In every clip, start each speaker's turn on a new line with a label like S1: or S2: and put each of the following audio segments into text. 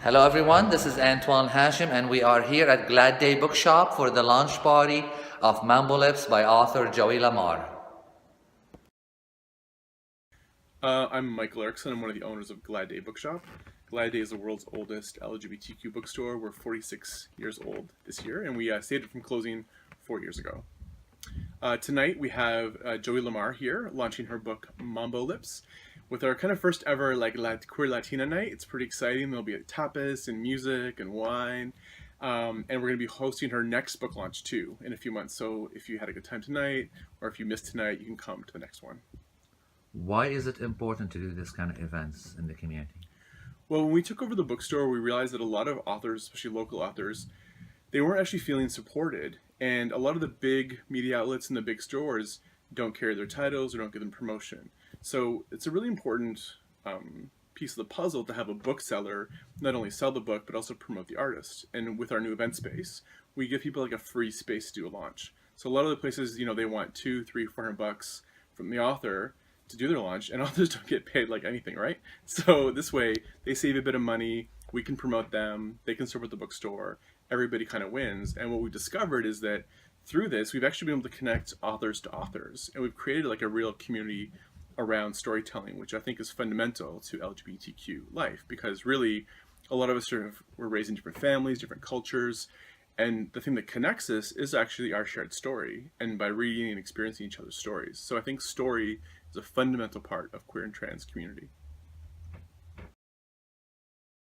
S1: Hello everyone, this is Antoine Hashim and we are here at Glad Day Bookshop for the launch party of MAMBO LIPS by author Joey Lamar.
S2: I'm Michael Erickson. I'm one of the owners of Glad Day Bookshop. Glad Day is the world's oldest LGBTQ bookstore. We're 46 years old this year, and we saved it from closing 4 years ago. Tonight we have Joey Lamar here launching her book MAMBO LIPS with our kind of first ever queer Latina night. It's pretty exciting. There'll be tapas and music and wine, and we're going to be hosting her next book launch too in a few months. So if you had a good time tonight, or if you missed tonight, you can come to the next one.
S1: Why is it important to do this kind of events in the community?
S2: Well, when we took over the bookstore, we realized that a lot of authors, especially local authors, they weren't actually feeling supported. And a lot of the big media outlets and the big stores don't carry their titles or don't give them promotion. So it's a really important piece of the puzzle to have a bookseller not only sell the book, but also promote the artist. And with our new event space, we give people like a free space to do a launch. So a lot of the places, they want $200, $300, $400 from the author to do their launch, and authors don't get paid like anything, right? So this way they save a bit of money, we can promote them, they can serve at the bookstore, everybody kind of wins. And what we've discovered is that through this we've actually been able to connect authors to authors, and we've created like a real community around storytelling, which I think is fundamental to LGBTQ life, because really a lot of us we're raised in different families, different cultures, and the thing that connects us is actually our shared story, and by reading and experiencing each other's stories. So I think story is a fundamental part of queer and trans community.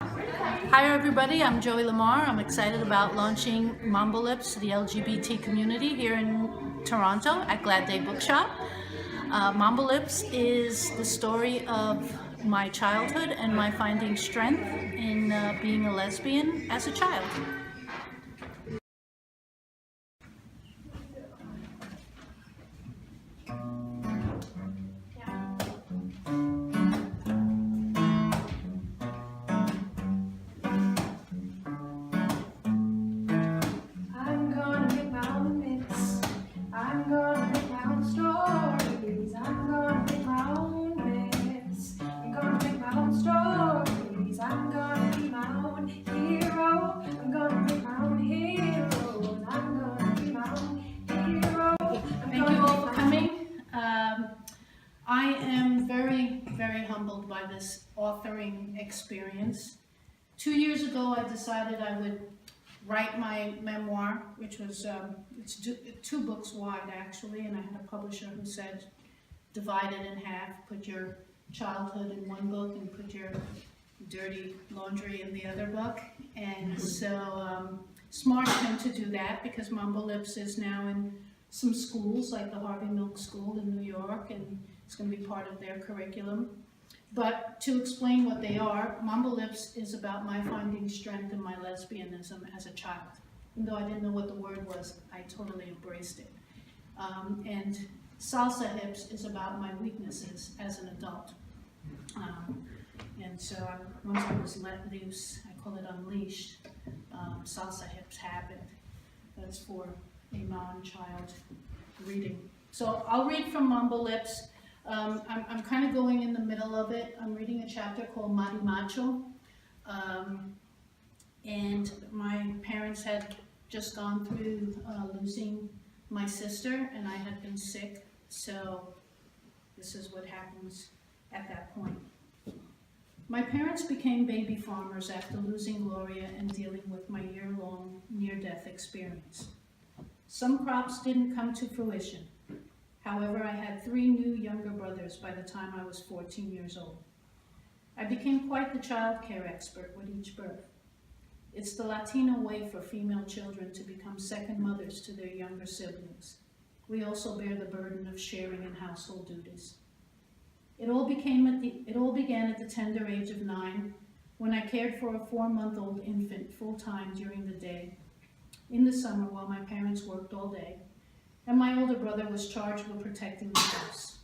S3: Hi everybody, I'm Joey Lamar. I'm excited about launching MAMBO LIPS to the LGBT community here in Toronto at Glad Day Bookshop. MAMBO LIPS is the story of my childhood and my finding strength in being a lesbian as a child. I am very, very humbled by this authoring experience. 2 years ago, I decided I would write my memoir, which was it's 2 books wide actually, and I had a publisher who said, divide it in half, put your childhood in one book and put your dirty laundry in the other book. And so smart of him to do that, because MAMBO LIPS is now in some schools like the Harvey Milk School in New York, and it's going to be part of their curriculum. But to explain what they are, MAMBO LIPS is about my finding strength in my lesbianism as a child. Even though I didn't know what the word was, I totally embraced it. And Salsa Hips is about my weaknesses as an adult. And so once I was let loose, I call it unleashed, Salsa Hips happened. That's for a non-child reading. So I'll read from MAMBO LIPS. I'm kind of going in the middle of it. I'm reading a chapter called Mari Macho. And my parents had just gone through losing my sister, and I had been sick. So this is what happens at that point. My parents became baby farmers after losing Gloria and dealing with my year-long near-death experience. Some crops didn't come to fruition. However, I had 3 new younger brothers by the time I was 14 years old. I became quite the child care expert with each birth. It's the Latina way for female children to become second mothers to their younger siblings. We also bear the burden of sharing in household duties. It all began at the tender age of 9, when I cared for a 4-month-old infant full-time during the day, in the summer while my parents worked all day, and my older brother was charged with protecting the house.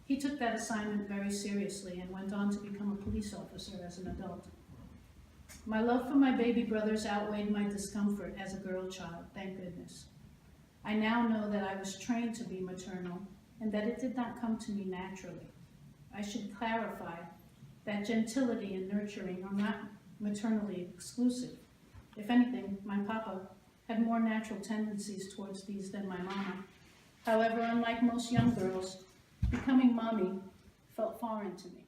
S3: He took that assignment very seriously and went on to become a police officer as an adult. My love for my baby brothers outweighed my discomfort as a girl child, thank goodness. I now know that I was trained to be maternal and that it did not come to me naturally. I should clarify that gentility and nurturing are not maternally exclusive. If anything, my papa had more natural tendencies towards these than my mama. However, unlike most young girls, becoming mommy felt foreign to me.